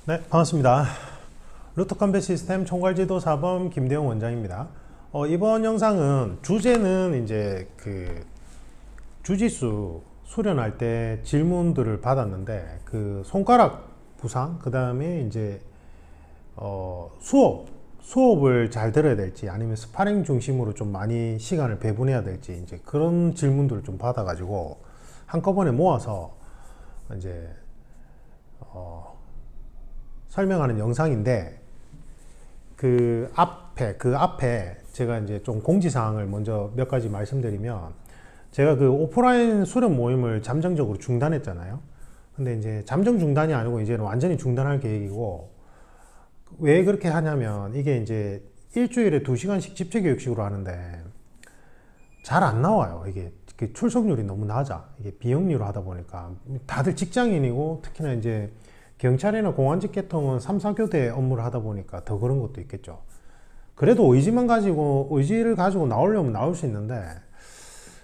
네, 반갑습니다. 루터 컴뱃 시스템 총괄지도 사범 김대용 원장입니다. 이번 영상은 주제는 이제 그 주짓수 수련할 때 질문들을 받았는데 그 손가락 부상, 그 다음에 이제 수업을 잘 들어야 될지 아니면 스파링 중심으로 좀 많이 시간을 배분해야 될지 이제 그런 질문들을 좀 받아가지고 한꺼번에 모아서 이제 설명하는 영상인데 그 앞에 제가 이제 좀 공지사항을 먼저 몇 가지 말씀드리면 제가 그 오프라인 수련 모임을 잠정적으로 중단했잖아요. 근데 이제 잠정 중단이 아니고 이제는 완전히 중단할 계획이고 왜 그렇게 하냐면 이게 이제 일주일에 2시간씩 집체교육식으로 하는데 잘 안 나와요. 이게 출석률이 너무 낮아. 이게 비영리로 하다 보니까 다들 직장인이고 특히나 이제 경찰이나 공안직 계통은 3, 4교대 업무를 하다 보니까 더 그런 것도 있겠죠. 그래도 의지를 가지고 나오려면 나올 수 있는데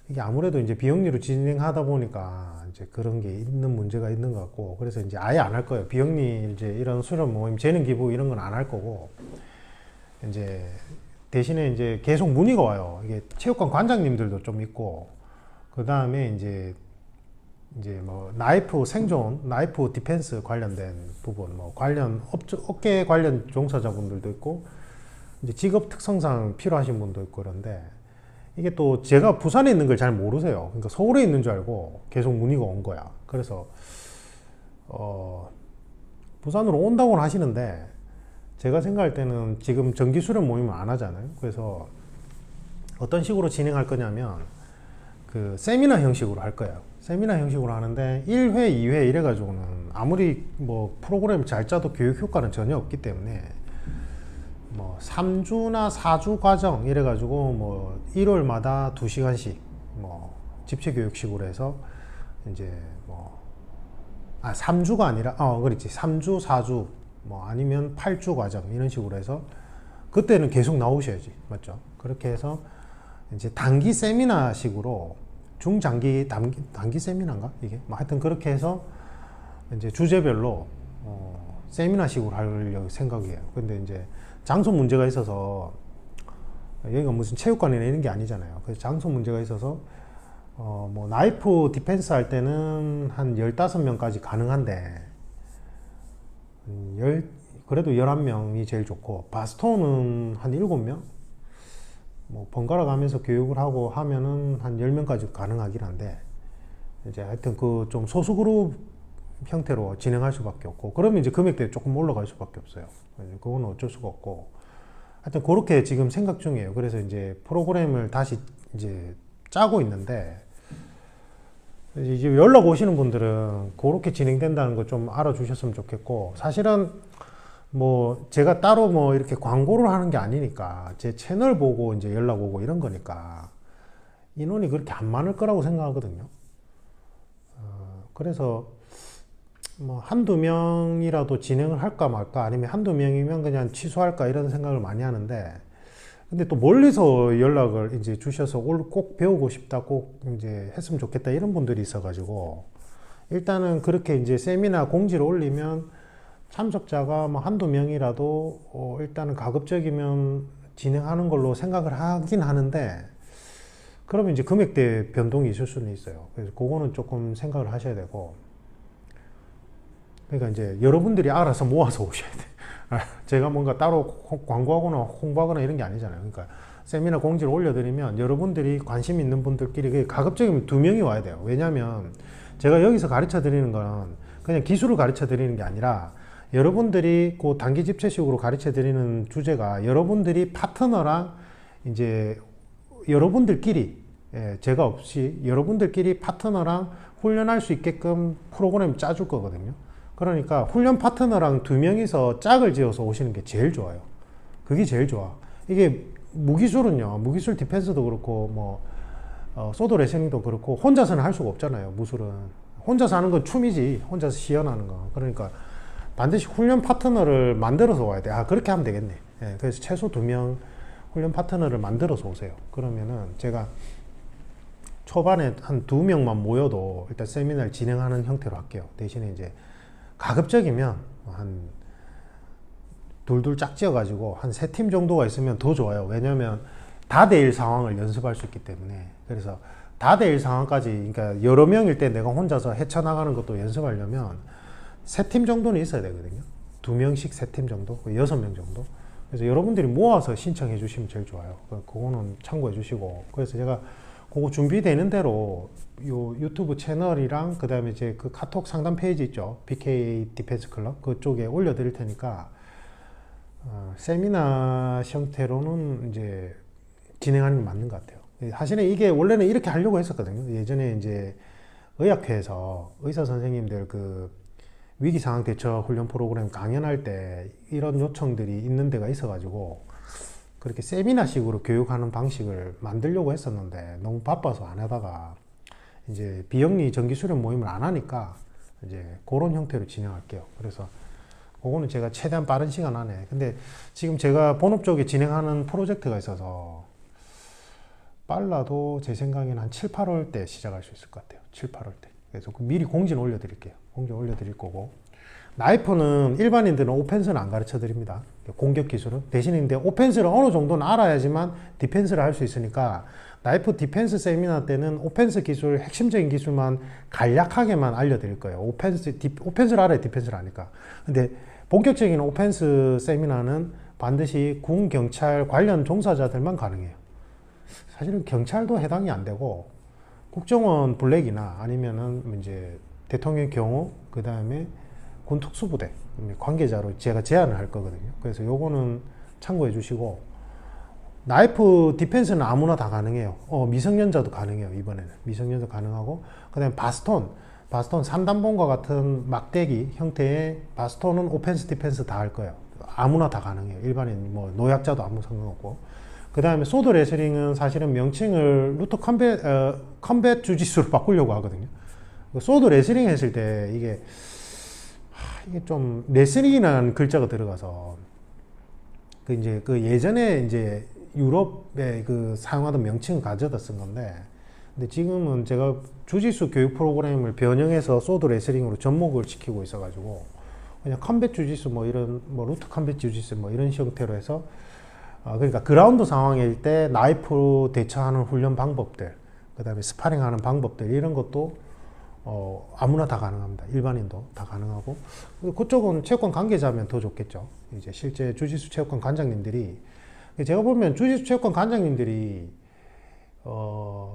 이게 아무래도 이제 비영리로 진행하다 보니까 이제 그런 게 있는 문제가 있는 것 같고 그래서 이제 아예 안 할 거예요. 비영리 이제 이런 수련 모임, 재능 기부 이런 건 안 할 거고 이제 대신에 이제 계속 문의가 와요. 이게 체육관 관장님들도 좀 있고 그 다음에 이제 뭐 나이프 디펜스 관련된 부분, 뭐 관련 업계 관련 종사자분들도 있고 이제 직업 특성상 필요하신 분도 있고 그런데 이게 또 제가 부산에 있는 걸 잘 모르세요. 그러니까 서울에 있는 줄 알고 계속 문의가 온 거야. 그래서 부산으로 온다고는 하시는데 제가 생각할 때는 지금 정기 수련 모임을 안 하잖아요. 그래서 어떤 식으로 진행할 거냐면 그 세미나 형식으로 할 거예요. 세미나 형식으로 하는데 1회, 2회 이래가지고는 아무리 뭐 프로그램 잘 짜도 교육 효과는 전혀 없기 때문에 뭐 3주나 4주 과정 이래가지고 뭐 1월마다 2시간씩 뭐 집체교육식으로 해서 이제 뭐 3주가 아니라 그렇지 3주, 4주 뭐 아니면 8주 과정 이런 식으로 해서 그때는 계속 나오셔야지 맞죠? 그렇게 해서 이제 단기 세미나식으로 단기 세미나인가? 이게? 뭐 하여튼 그렇게 해서 이제 주제별로 세미나식으로 하려고 생각이에요. 근데 이제 장소 문제가 있어서 여기가 무슨 체육관이나 이런 게 아니잖아요. 그래서 장소 문제가 있어서 뭐 나이프 디펜스 할 때는 한 15명까지 가능한데 그래도 11명이 제일 좋고 바스톤은 한 7명? 뭐 번갈아 가면서 교육을 하고 하면은 한 10명까지 가능하긴 한데 이제 하여튼 그 좀 소수 그룹 형태로 진행할 수밖에 없고 그러면 이제 금액대가 조금 올라갈 수밖에 없어요. 그거는 어쩔 수가 없고 하여튼 그렇게 지금 생각 중이에요. 그래서 이제 프로그램을 다시 이제 짜고 있는데 이제 연락 오시는 분들은 그렇게 진행된다는 거 좀 알아주셨으면 좋겠고 사실은 뭐 제가 따로 뭐 이렇게 광고를 하는 게 아니니까 제 채널 보고 이제 연락 오고 이런 거니까 인원이 그렇게 안 많을 거라고 생각하거든요. 그래서 뭐 한두 명이라도 진행을 할까 말까 아니면 한두 명이면 그냥 취소할까 이런 생각을 많이 하는데 근데 또 멀리서 연락을 이제 주셔서 꼭 배우고 싶다 꼭 이제 했으면 좋겠다 이런 분들이 있어가지고 일단은 그렇게 이제 세미나 공지를 올리면 참석자가 뭐 한두 명이라도 일단은 가급적이면 진행하는 걸로 생각을 하긴 하는데 그러면 이제 금액대 변동이 있을 수는 있어요. 그래서 그거는 조금 생각을 하셔야 되고 그러니까 이제 여러분들이 알아서 모아서 오셔야 돼. 제가 뭔가 따로 광고하거나 홍보하거나 이런 게 아니잖아요. 그러니까 세미나 공지를 올려드리면 여러분들이 관심 있는 분들끼리 가급적이면 2명이 와야 돼요. 왜냐하면 제가 여기서 가르쳐 드리는 건 그냥 기술을 가르쳐 드리는 게 아니라 여러분들이 그 단기 집체식으로 가르쳐 드리는 주제가 여러분들이 파트너랑 이제 여러분들끼리 제가 없이 여러분들끼리 파트너랑 훈련할 수 있게끔 프로그램 짜줄 거거든요. 그러니까 훈련 파트너랑 2명이서 짝을 지어서 오시는 게 제일 좋아요. 그게 제일 좋아. 이게 무기술은요, 무기술 디펜스도 그렇고 뭐 소드 레슬링도 그렇고 혼자서는 할 수가 없잖아요. 무술은 혼자서 하는 건 춤이지, 혼자서 시연하는 거. 그러니까 반드시 훈련 파트너를 만들어서 와야 돼. 그렇게 하면 되겠네. 그래서 최소 2명 훈련 파트너를 만들어서 오세요. 그러면은 제가 초반에 한 2명만 모여도 일단 세미나를 진행하는 형태로 할게요. 대신에 이제 가급적이면 한 둘둘 짝지어가지고 한 3팀 정도가 있으면 더 좋아요. 왜냐면 다대일 상황을 연습할 수 있기 때문에. 그래서 다대일 상황까지, 그러니까 여러 명일 때 내가 혼자서 헤쳐나가는 것도 연습하려면 3팀 정도는 있어야 되거든요. 2명씩 3팀 정도, 6명 정도. 그래서 여러분들이 모아서 신청해 주시면 제일 좋아요. 그거는 참고해 주시고. 그래서 제가 그거 준비되는 대로 요 유튜브 채널이랑 그 다음에 이제 그 카톡 상담 페이지 있죠. BK 디펜스 클럽 그쪽에 올려드릴 테니까 세미나 형태로는 이제 진행하는 게 맞는 것 같아요. 사실은 이게 원래는 이렇게 하려고 했었거든요. 예전에 이제 의학회에서 의사 선생님들 그 위기 상황 대처 훈련 프로그램 강연할 때 이런 요청들이 있는 데가 있어가지고 그렇게 세미나식으로 교육하는 방식을 만들려고 했었는데 너무 바빠서 안 하다가 이제 비영리 정기 수련 모임을 안 하니까 이제 그런 형태로 진행할게요. 그래서 그거는 제가 최대한 빠른 시간 안에. 근데 지금 제가 본업 쪽에 진행하는 프로젝트가 있어서 빨라도 제 생각에는 한 7, 8월 때 시작할 수 있을 것 같아요. 7, 8월 때. 그래서 미리 공지는 올려드릴게요. 공지 올려드릴 거고. 나이프는 일반인들은 오펜스는 안 가르쳐 드립니다. 공격 기술은. 대신에 근데 오펜스를 어느 정도는 알아야지만 디펜스를 할 수 있으니까 나이프 디펜스 세미나 때는 오펜스 기술, 핵심적인 기술만 간략하게만 알려드릴 거예요. 오펜스를 알아야 디펜스를 아니까. 근데 본격적인 오펜스 세미나는 반드시 군, 경찰 관련 종사자들만 가능해요. 사실은 경찰도 해당이 안 되고 국정원 블랙이나 아니면은 이제 대통령 경호, 그 다음에 군 특수부대 관계자로 제가 제안을 할 거거든요. 그래서 요거는 참고해 주시고, 나이프 디펜스는 아무나 다 가능해요. 미성년자도 가능해요. 이번에는 미성년자 가능하고, 그 다음에 바스톤 3단봉과 같은 막대기 형태의 바스톤은 오펜스 디펜스 다 할 거예요. 아무나 다 가능해요. 일반인 뭐 노약자도 아무 상관없고. 그 다음에 소드 레슬링은 사실은 명칭을 루터 컴뱃 주짓수로 바꾸려고 하거든요. 소드 레슬링 했을 때 이게 좀 레슬링이라는 글자가 들어가서 그 예전에 이제 유럽에 그 사용하던 명칭을 가져다 쓴 건데, 근데 지금은 제가 주짓수 교육 프로그램을 변형해서 소드 레슬링으로 접목을 시키고 있어가지고 그냥 컴뱃 주짓수 뭐 이런 뭐 루트 컴뱃 주짓수 뭐 이런 형태로 해서 그러니까 그라운드 상황일 때 나이프로 대처하는 훈련 방법들, 그 다음에 스파링하는 방법들 이런 것도 아무나 다 가능합니다. 일반인도 다 가능하고, 그쪽은 체육관 관계자면 더 좋겠죠. 이제 실제 주짓수 체육관 관장님들이, 제가 보면 주짓수 체육관 관장님들이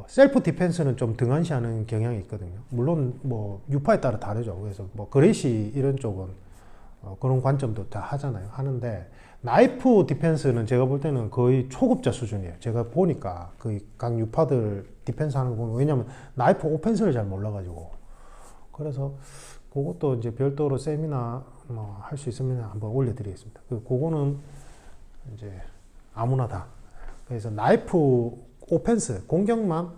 셀프 디펜스는 좀 등한시하는 경향이 있거든요. 물론 뭐 유파에 따라 다르죠. 그래서 뭐 그레이시 이런 쪽은 그런 관점도 다 하잖아요. 나이프 디펜스는 제가 볼 때는 거의 초급자 수준이에요. 제가 보니까 거의 각 유파들 디펜스 하는 거 보면, 왜냐면 나이프 오펜스를 잘 몰라가지고. 그래서 그것도 이제 별도로 세미나 뭐 할 수 있으면 한번 올려드리겠습니다. 그거는 이제 아무나 다. 그래서 나이프 오펜스 공격만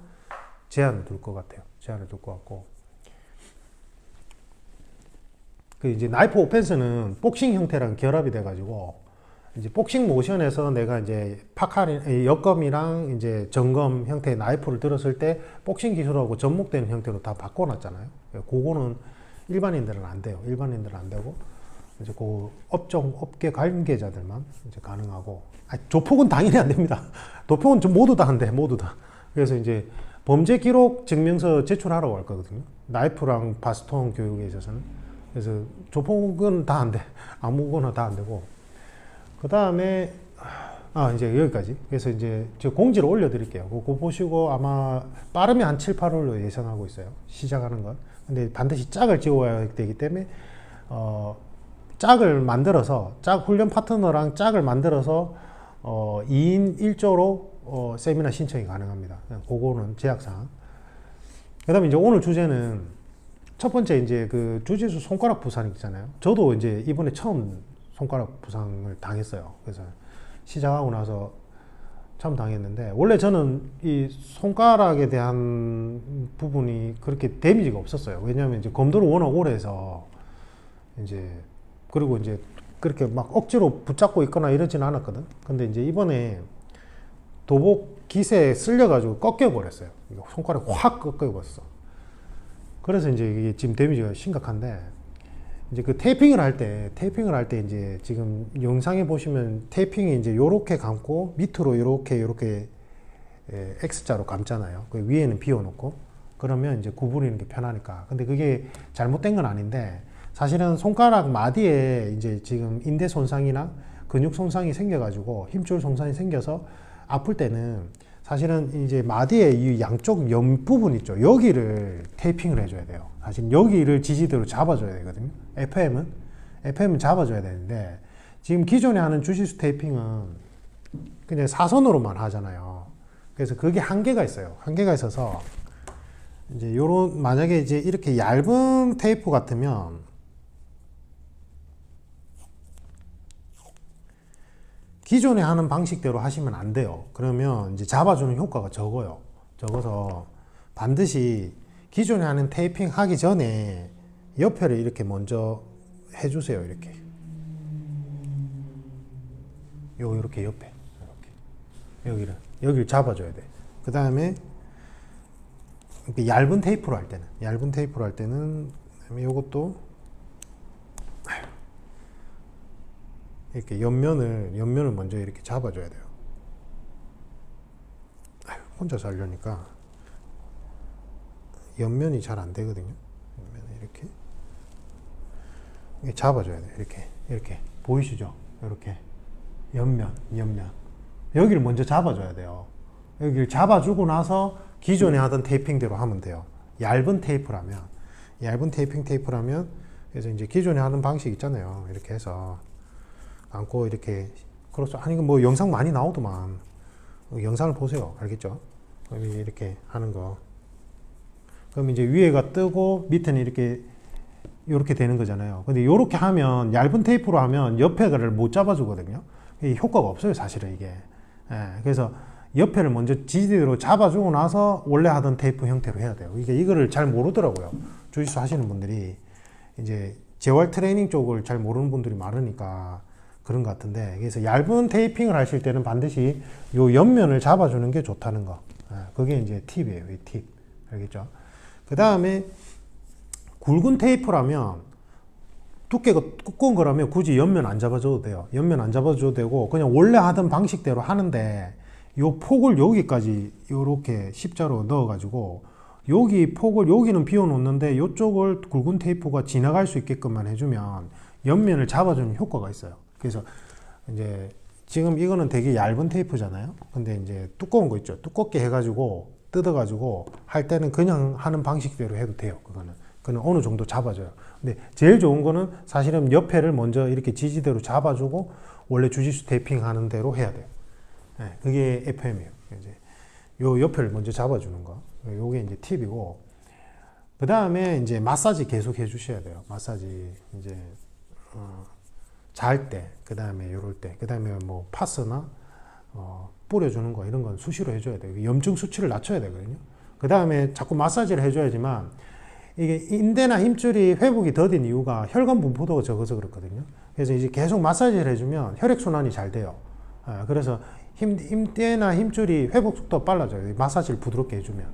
제한을 둘 것 같아요. 제한을 둘 것 같고. 그 이제 나이프 오펜스는 복싱 형태랑 결합이 돼가지고 이제 복싱 모션에서 내가 이제 역검이랑 이제 점검 형태의 나이프를 들었을 때 복싱 기술하고 접목되는 형태로 다 바꿔놨잖아요. 그거는 일반인들은 안 돼요. 일반인들은 안 되고 이제 그 업계 관계자들만 이제 가능하고, 조폭은 당연히 안 됩니다. 조폭은 모두 다 안 돼, 모두 다. 그래서 이제 범죄 기록 증명서 제출하라고 할 거거든요. 나이프랑 바스톤 교육에 있어서는. 그래서 조폭은 다 안 돼. 아무거나 다 안 되고. 그 다음에 이제 여기까지. 그래서 이제 제가 공지를 올려드릴게요. 그거 보시고 아마 빠르면 한 7, 8월로 예상하고 있어요. 시작하는 건. 근데 반드시 짝을 지어야 되기 때문에 짝을 만들어서 훈련 파트너랑 짝을 만들어서 2인 1조로 세미나 신청이 가능합니다. 그거는 제약사항. 그 다음에 이제 오늘 주제는 첫 번째 이제 그 주짓수 손가락 부상 있잖아요. 저도 이제 이번에 처음 손가락 부상을 당했어요. 그래서 시작하고 나서 처음 당했는데, 원래 저는 이 손가락에 대한 부분이 그렇게 데미지가 없었어요. 왜냐하면 이제 검도를 워낙 오래 해서 이제, 그리고 이제 그렇게 막 억지로 붙잡고 있거나 이러진 않았거든. 근데 이제 이번에 도복 기세에 쓸려가지고 꺾여버렸어요. 손가락이 확 꺾여버렸어. 그래서 이제 이게 지금 데미지가 심각한데, 이제 그 테이핑을 할 때 이제 지금 영상에 보시면 테이핑이 이제 요렇게 감고 밑으로 요렇게 X자로 감잖아요. 그 위에는 비워놓고 그러면 이제 구부리는 게 편하니까. 근데 그게 잘못된 건 아닌데 사실은 손가락 마디에 이제 지금 인대 손상이나 근육 손상이 생겨가지고 힘줄 손상이 생겨서 아플 때는 사실은 이제 마디의 이 양쪽 옆 부분 있죠. 여기를 테이핑을 해줘야 돼요. 사실 여기를 지지대로 잡아줘야 되거든요. FM은 잡아줘야 되는데 지금 기존에 하는 주짓수 테이핑은 그냥 사선으로만 하잖아요. 그래서 그게 한계가 있어요. 한계가 있어서 이제 요런 만약에 이제 이렇게 얇은 테이프 같으면 기존에 하는 방식대로 하시면 안 돼요. 그러면 이제 잡아주는 효과가 적어요. 적어서 반드시 기존에 하는 테이핑 하기 전에 옆에를 이렇게 먼저 해주세요. 이렇게. 이렇게 옆에. 이렇게. 여기를 잡아줘야 돼. 그 다음에 얇은 테이프로 할 때는 요것도 이렇게 옆면을 먼저 이렇게 잡아줘야 돼요. 혼자서 하려니까 옆면이 잘 안 되거든요. 옆면을 이렇게 잡아줘야 돼요. 이렇게 보이시죠? 이렇게 옆면 여기를 먼저 잡아줘야 돼요. 여기를 잡아주고 나서 기존에 하던 테이핑대로 하면 돼요. 얇은 테이프라면 그래서 이제 기존에 하는 방식 있잖아요. 이렇게 해서 안고 이렇게 크로스. 아니 뭐 영상 많이 나오더만. 영상을 보세요. 알겠죠? 그럼 이렇게 하는 거. 그럼 이제 위에가 뜨고 밑에는 이렇게 되는 거잖아요. 근데 이렇게 하면 얇은 테이프로 하면 옆에를 못 잡아주거든요. 이 효과가 없어요, 사실은 이게. 그래서 옆에를 먼저 지지대로 잡아주고 나서 원래 하던 테이프 형태로 해야 돼요. 이거를 잘 모르더라고요. 주짓수 하시는 분들이 이제 재활 트레이닝 쪽을 잘 모르는 분들이 많으니까 그런 것 같은데, 그래서 얇은 테이핑을 하실 때는 반드시 요 옆면을 잡아주는 게 좋다는 거. 그게 이제 팁이에요. 이 팁. 알겠죠? 그 다음에 굵은 테이프라면 두께가 두꺼운 거라면 굳이 옆면 안 잡아줘도 돼요. 옆면 안 잡아줘도 되고 그냥 원래 하던 방식대로 하는데 요 폭을 여기까지 요렇게 십자로 넣어가지고 여기 폭을 여기는 비워 놓는데 요쪽을 굵은 테이프가 지나갈 수 있게끔만 해주면 옆면을 잡아주는 효과가 있어요. 그래서 이제 지금 이거는 되게 얇은 테이프잖아요. 근데 이제 두꺼운 거 있죠. 두껍게 해가지고 뜯어가지고 할 때는 그냥 하는 방식대로 해도 돼요. 그거는 어느 정도 잡아줘요. 근데 제일 좋은 거는 사실은 옆에를 먼저 이렇게 지지대로 잡아주고 원래 주짓수 테이핑 하는 대로 해야 돼요. 그게 FM이에요. 이제 요 옆에를 먼저 잡아주는 거. 요게 이제 팁이고, 그 다음에 이제 마사지 계속 해주셔야 돼요. 마사지 이제 잘 때, 그 다음에 요럴 때, 그 다음에 뭐 파스나 뿌려주는 거 이런 건 수시로 해줘야 돼요. 염증 수치를 낮춰야 되거든요. 그 다음에 자꾸 마사지를 해줘야지만 이게 인대나 힘줄이 회복이 더딘 이유가 혈관 분포도가 적어서 그렇거든요. 그래서 이제 계속 마사지를 해주면 혈액순환이 잘 돼요. 그래서 인대나 힘줄이 회복 속도가 빨라져요. 마사지를 부드럽게 해주면.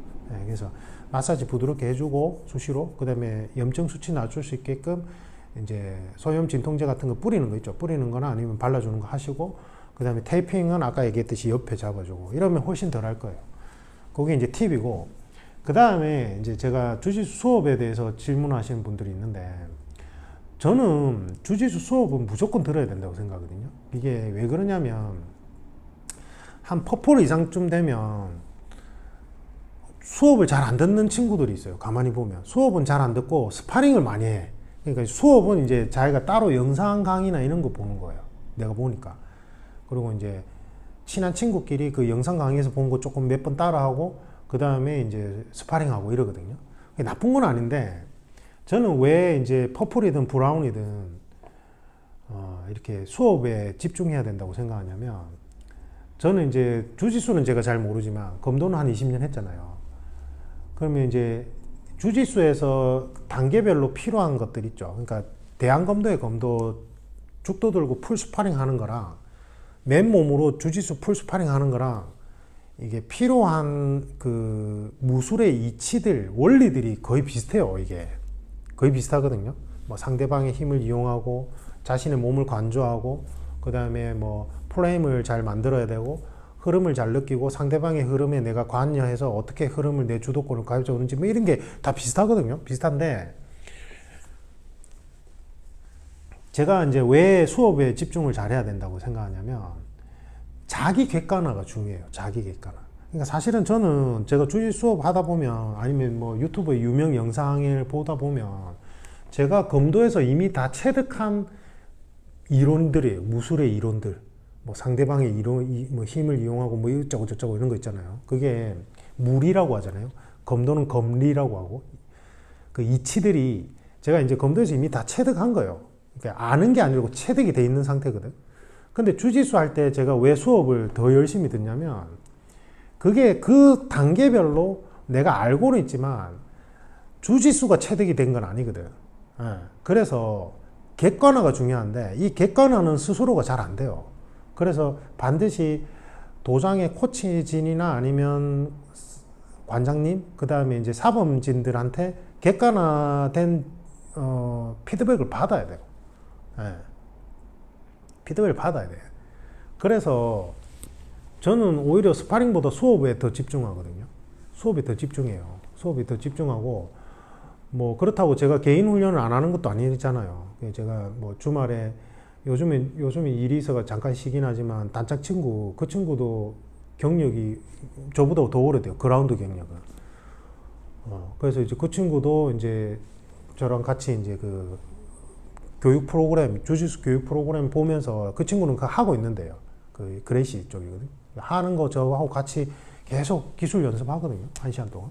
그래서 마사지 부드럽게 해주고 수시로, 그 다음에 염증 수치 낮출 수 있게끔 이제 소염 진통제 같은 거 뿌리는 거 있죠. 뿌리는 거나 아니면 발라주는 거 하시고, 그 다음에 테이핑은 아까 얘기했듯이 옆에 잡아주고 이러면 훨씬 덜 할 거예요. 그게 이제 팁이고, 그 다음에 이제 제가 주짓수 수업에 대해서 질문하시는 분들이 있는데, 저는 주짓수 수업은 무조건 들어야 된다고 생각하거든요. 이게 왜 그러냐면 한 퍼포 이상쯤 되면 수업을 잘 안 듣는 친구들이 있어요. 가만히 보면 수업은 잘 안 듣고 스파링을 많이 해. 그러니까 수업은 이제 자기가 따로 영상 강의나 이런 거 보는 거예요. 내가 보니까. 그리고 이제 친한 친구끼리 그 영상 강의에서 본 거 조금 몇 번 따라하고 그 다음에 이제 스파링하고 이러거든요. 나쁜 건 아닌데, 저는 왜 이제 퍼플이든 브라운이든 이렇게 수업에 집중해야 된다고 생각하냐면, 저는 이제 주짓수는 제가 잘 모르지만 검도는 한 20년 했잖아요. 그러면 이제 주짓수에서 단계별로 필요한 것들 있죠. 그러니까 대한검도의 검도 죽도 들고 풀 스파링 하는 거랑 맨몸으로 주짓수 풀 스파링 하는 거랑 이게 필요한 그 무술의 이치들, 원리들이 거의 비슷해요. 이게 거의 비슷하거든요. 뭐 상대방의 힘을 이용하고 자신의 몸을 관조하고 그 다음에 뭐 프레임을 잘 만들어야 되고 흐름을 잘 느끼고 상대방의 흐름에 내가 관여해서 어떻게 흐름을 내 주도권을 가져오는지 뭐 이런 게 다 비슷하거든요. 비슷한데 제가 이제 왜 수업에 집중을 잘해야 된다고 생각하냐면 자기 객관화가 중요해요. 자기 객관화. 그러니까 사실은 저는 제가 주짓수 수업 하다 보면 아니면 뭐 유튜브의 유명 영상을 보다 보면 제가 검도에서 이미 다 체득한 이론들이에요. 무술의 이론들. 뭐 상대방의 이론, 뭐 힘을 이용하고 뭐 이쩌고 저쩌고 이런 거 있잖아요. 그게 무리라고 하잖아요. 검도는 검리라고 하고 그 이치들이 제가 이제 검도에서 이미 다 체득한 거예요. 그러니까 아는 게 아니고 체득이 돼 있는 상태거든. 근데 주짓수 할 때 제가 왜 수업을 더 열심히 듣냐면 그게 그 단계별로 내가 알고는 있지만 주짓수가 체득이 된 건 아니거든. 그래서 객관화가 중요한데 이 객관화는 스스로가 잘 안 돼요. 그래서 반드시 도장의 코치진이나 아니면 관장님, 그 다음에 이제 사범진들한테 객관화된 피드백을 받아야 돼요. 피드백을 받아야 돼요. 그래서 저는 오히려 스파링보다 수업에 더 집중하거든요. 수업에 더 집중해요. 수업에 더 집중하고 뭐 그렇다고 제가 개인 훈련을 안 하는 것도 아니잖아요. 제가 뭐 주말에 요즘에 일이 있어가 잠깐 쉬긴 하지만 단짝 친구 그 친구도 경력이 저보다 더 오래돼요. 그라운드 경력은. 그래서 이제 그 친구도 이제 저랑 같이 이제 그 교육 프로그램 주짓수 교육 프로그램 보면서 그 친구는 그 하고 있는데요. 그 그레이시 쪽이거든요. 하는 거 저하고 같이 계속 기술 연습하거든요. 1시간 동안.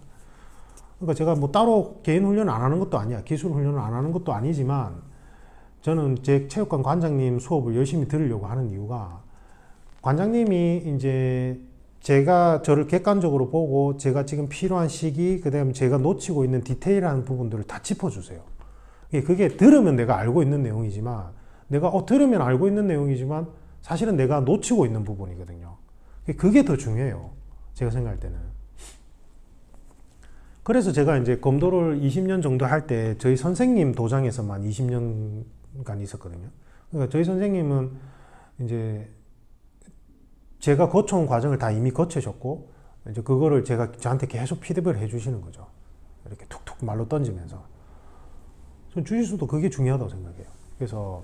그러니까 제가 뭐 따로 개인 훈련을 안 하는 것도 아니야. 기술 훈련을 안 하는 것도 아니지만 저는 제 체육관 관장님 수업을 열심히 들으려고 하는 이유가 관장님이 이제 제가 저를 객관적으로 보고 제가 지금 필요한 시기, 그 다음에 제가 놓치고 있는 디테일한 부분들을 다 짚어주세요. 그게 들으면 내가 알고 있는 내용이지만 내가 들으면 알고 있는 내용이지만 사실은 내가 놓치고 있는 부분이거든요. 그게 더 중요해요. 제가 생각할 때는. 그래서 제가 이제 검도를 20년 정도 할 때 저희 선생님 도장에서만 20년간 있었거든요. 그러니까 저희 선생님은 이제 제가 거쳐온 과정을 다 이미 거치셨고 이제 그거를 제가 저한테 계속 피드백을 해주시는 거죠. 이렇게 툭툭 말로 던지면서. 전 주짓수도 그게 중요하다고 생각해요. 그래서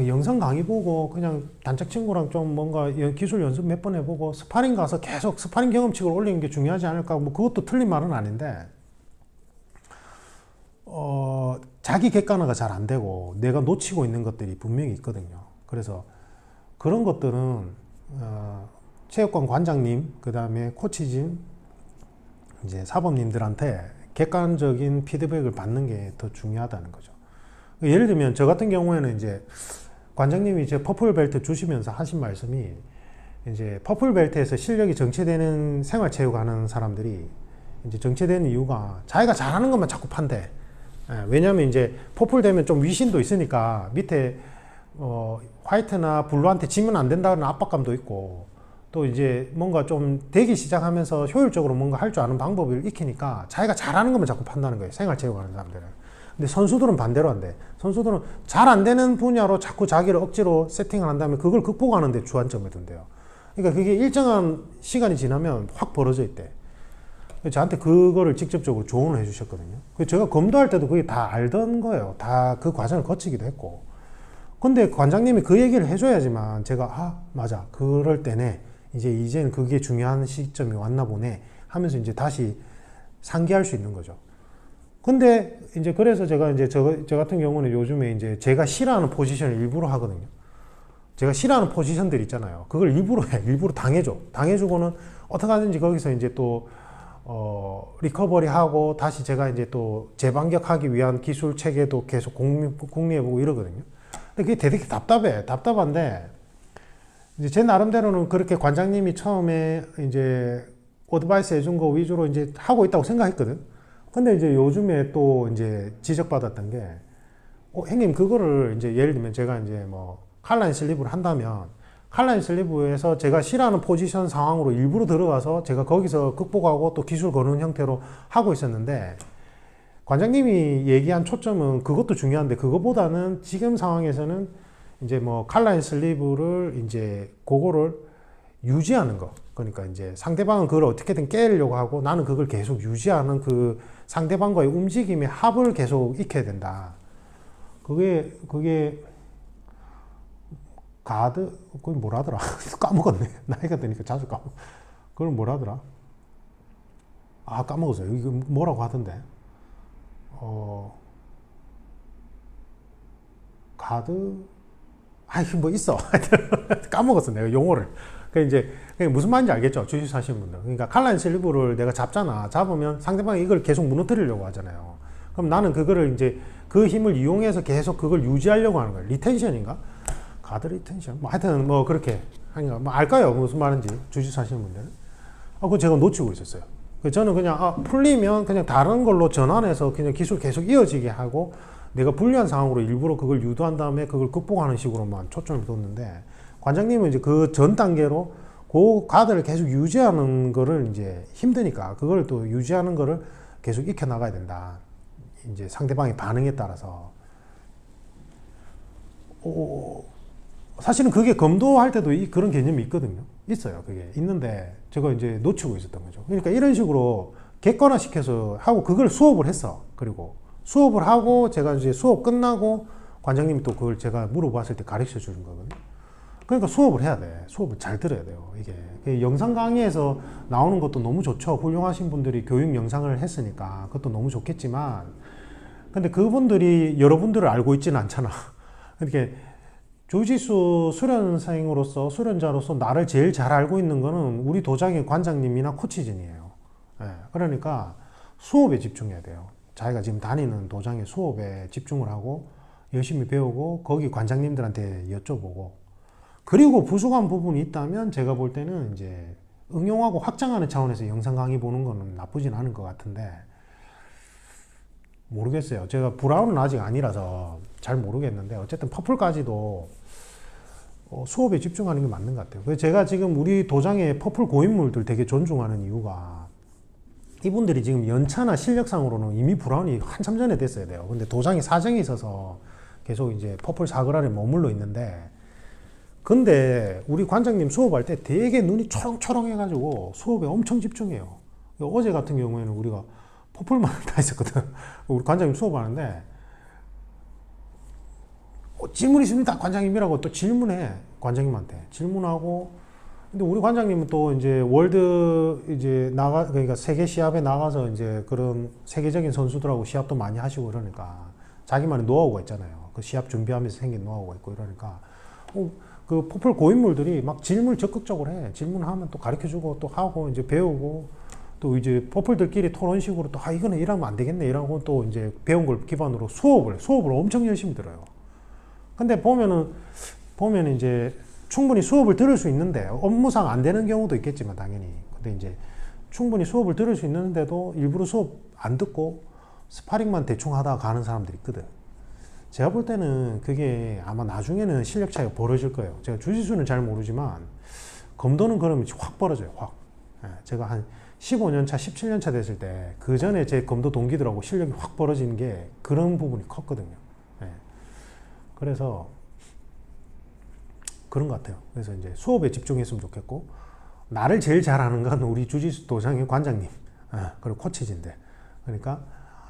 영상 강의 보고 그냥 단짝 친구랑 좀 뭔가 기술 연습 몇 번 해보고 스파링 가서 계속 스파링 경험치를 올리는 게 중요하지 않을까. 뭐 그것도 틀린 말은 아닌데 자기 객관화가 잘 안 되고 내가 놓치고 있는 것들이 분명히 있거든요. 그래서 그런 것들은 체육관 관장님, 그 다음에 코치진, 이제 사범님들한테 객관적인 피드백을 받는 게 더 중요하다는 거죠. 예를 들면 저 같은 경우에는 이제 관장님이 이제 퍼플 벨트 주시면서 하신 말씀이 이제 퍼플 벨트에서 실력이 정체되는 생활체육 하는 사람들이 이제 정체되는 이유가 자기가 잘하는 것만 자꾸 판대. 왜냐하면 이제 퍼플 되면 좀 위신도 있으니까 밑에 화이트나 블루한테 지면 안 된다는 압박감도 있고 또 이제 뭔가 좀 되기 시작하면서 효율적으로 뭔가 할 줄 아는 방법을 익히니까 자기가 잘하는 것만 자꾸 판다는 거예요. 생활체육 하는 사람들은. 근데 선수들은 반대로 안 돼. 선수들은 잘 안 되는 분야로 자꾸 자기를 억지로 세팅을 한 다음에 그걸 극복하는 데 주안점을 둔대요. 그러니까 그게 일정한 시간이 지나면 확 벌어져 있대. 저한테 그거를 직접적으로 조언을 해주셨거든요. 제가 검도할 때도 그게 다 알던 거예요. 다 그 과정을 거치기도 했고. 근데 관장님이 그 얘기를 해줘야지만 제가 맞아. 그럴 때네. 이제는 그게 중요한 시점이 왔나 보네. 하면서 이제 다시 상기할 수 있는 거죠. 근데 이제 그래서 제가 이제 저 같은 경우는 요즘에 이제 제가 싫어하는 포지션을 일부러 하거든요. 제가 싫어하는 포지션들 있잖아요. 그걸 일부러 해. 일부러 당해줘. 당해주고는 어떻게 하든지 거기서 이제 또 리커버리 하고 다시 제가 이제 또 재반격하기 위한 기술 체계도 계속 공유해보고 이러거든요. 근데 그게 되게 답답해. 답답한데 이제 제 나름대로는 그렇게 관장님이 처음에 이제 어드바이스 해준 거 위주로 이제 하고 있다고 생각했거든. 근데 이제 요즘에 또 이제 지적받았던 게, 형님, 그거를 이제 예를 들면 제가 이제 뭐 칼라인 슬리브를 한다면, 칼라인 슬리브에서 제가 싫어하는 포지션 상황으로 일부러 들어가서 제가 거기서 극복하고 또 기술 거는 형태로 하고 있었는데, 관장님이 얘기한 초점은 그것도 중요한데 그거보다는 지금 상황에서는 이제 뭐 칼라인 슬리브를 이제 그거를 유지하는 거. 그러니까 이제 상대방은 그걸 어떻게든 깨려고 하고 나는 그걸 계속 유지하는 그 상대방과의 움직임의 합을 계속 익혀야 된다. 그게 가드, 그걸 뭐라더라? 까먹었네. 나이가 드니까 자주 까먹어. 그걸 뭐라더라? 아, 까먹었어요. 이거 뭐라고 하던데. 가드, 뭐 있어. 까먹었어, 내가 용어를. 그 이제 무슨 말인지 알겠죠? 주식 사시는 분들. 그러니까 칼라인 슬리브를 내가 잡잖아. 잡으면 상대방이 이걸 계속 무너뜨리려고 하잖아요. 그럼 나는 그거를 이제 그 힘을 이용해서 계속 그걸 유지하려고 하는 거예요. 리텐션인가? 가드 리텐션? 뭐 하여튼 뭐 그렇게 하니까 뭐 알까요? 무슨 말인지 주식 사시는 분들은. 그거 제가 놓치고 있었어요. 저는 그냥 풀리면 그냥 다른 걸로 전환해서 그냥 기술 계속 이어지게 하고 내가 불리한 상황으로 일부러 그걸 유도한 다음에 그걸 극복하는 식으로만 초점을 뒀는데 관장님은 이제 그 전 단계로 그 가드를 계속 유지하는 거를 이제 힘드니까 그걸 또 유지하는 거를 계속 익혀 나가야 된다. 이제 상대방의 반응에 따라서. 사실은 그게 검도할 때도 그런 개념이 있거든요. 있어요. 그게 있는데 제가 이제 놓치고 있었던 거죠. 그러니까 이런 식으로 객관화 시켜서 하고 그걸 수업을 했어. 그리고 수업을 하고 제가 이제 수업 끝나고 관장님이 또 그걸 제가 물어봤을 때 가르쳐 주는 거거든요. 그러니까 수업을 해야 돼. 수업을 잘 들어야 돼요. 이게 영상 강의에서 나오는 것도 너무 좋죠. 훌륭하신 분들이 교육 영상을 했으니까 그것도 너무 좋겠지만 근데 그분들이 여러분들을 알고 있지는 않잖아. 그러니까 주짓수 수련생으로서 수련자로서 나를 제일 잘 알고 있는 거는 우리 도장의 관장님이나 코치진이에요. 그러니까 수업에 집중해야 돼요. 자기가 지금 다니는 도장의 수업에 집중을 하고 열심히 배우고 거기 관장님들한테 여쭤보고 그리고 부족한 부분이 있다면 제가 볼 때는 이제 응용하고 확장하는 차원에서 영상 강의 보는 거는 나쁘진 않은 것 같은데 모르겠어요. 제가 브라운은 아직 아니라서 잘 모르겠는데 어쨌든 퍼플까지도 수업에 집중하는 게 맞는 것 같아요. 그래서 제가 지금 우리 도장의 퍼플 고인물들 되게 존중하는 이유가 이분들이 지금 연차나 실력상으로는 이미 브라운이 한참 전에 됐어야 돼요. 근데 도장에 사정이 있어서 계속 이제 퍼플 사그라에 머물러 있는데 근데 우리 관장님 수업할 때 되게 눈이 초롱초롱 해가지고 수업에 엄청 집중해요. 어제 같은 경우에는 우리가 퍼플만 다 했었거든. 우리 관장님 수업하는데 질문 있습니다. 관장님이라고 또 질문해. 관장님한테 질문하고 근데 우리 관장님은 또 이제 월드 이제 그러니까 세계 시합에 나가서 이제 그런 세계적인 선수들하고 시합도 많이 하시고 그러니까 자기만의 노하우가 있잖아요. 그 시합 준비하면서 생긴 노하우가 있고 이러니까 그 퍼플 고인물들이 막 질문을 적극적으로 해. 질문하면 또 가르쳐주고 또 하고 이제 배우고 또 이제 퍼플들끼리 토론식으로 또 이거는 이러면 안 되겠네 이러고 또 이제 배운 걸 기반으로 수업을 엄청 열심히 들어요. 근데 보면 이제 충분히 수업을 들을 수 있는데 업무상 안 되는 경우도 있겠지만 당연히 근데 이제 충분히 수업을 들을 수 있는데도 일부러 수업 안 듣고 스파링만 대충 하다가 가는 사람들이 있거든. 제가 볼 때는 그게 아마 나중에는 실력 차이가 벌어질 거예요. 제가 주짓수는 잘 모르지만 검도는 그러면 확 벌어져요. 확. 제가 한 15년 차, 17년 차 됐을 때 그 전에 제 검도 동기들하고 실력이 확 벌어지는 게 그런 부분이 컸거든요. 그래서 그런 것 같아요. 그래서 이제 수업에 집중했으면 좋겠고 나를 제일 잘하는 건 우리 주짓수 도장의 관장님 그리고 코치진들. 그러니까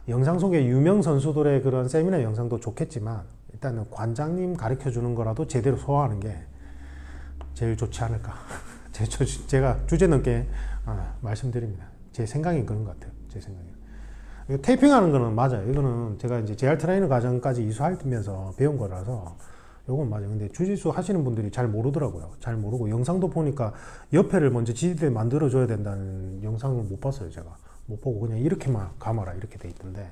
영상 속에 유명 선수들의 그런 세미나 영상도 좋겠지만 일단은 관장님 가르쳐 주는 거라도 제대로 소화하는 게 제일 좋지 않을까. 제가 주제넘게 말씀드립니다. 제 생각이 그런 것 같아요. 제 생각에. 테이핑하는 거는 맞아요. 이거는 제가 이제 JR 트레이너 과정까지 이수하면서 배운 거라서 요건 맞아요. 근데 주짓수 하시는 분들이 잘 모르더라고요. 잘 모르고 영상도 보니까 옆에를 먼저 지지대 만들어 줘야 된다는 영상을 못 봤어요. 제가 못 보고 그냥 이렇게만 감아라 이렇게 돼 있던데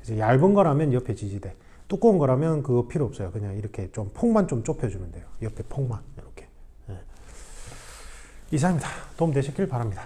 이제 얇은 거라면 옆에 지지대, 두꺼운 거라면 그거 필요 없어요. 그냥 이렇게 좀 폭만 좀 좁혀주면 돼요. 옆에 폭만 이렇게. 이상입니다. 도움 되셨길 바랍니다.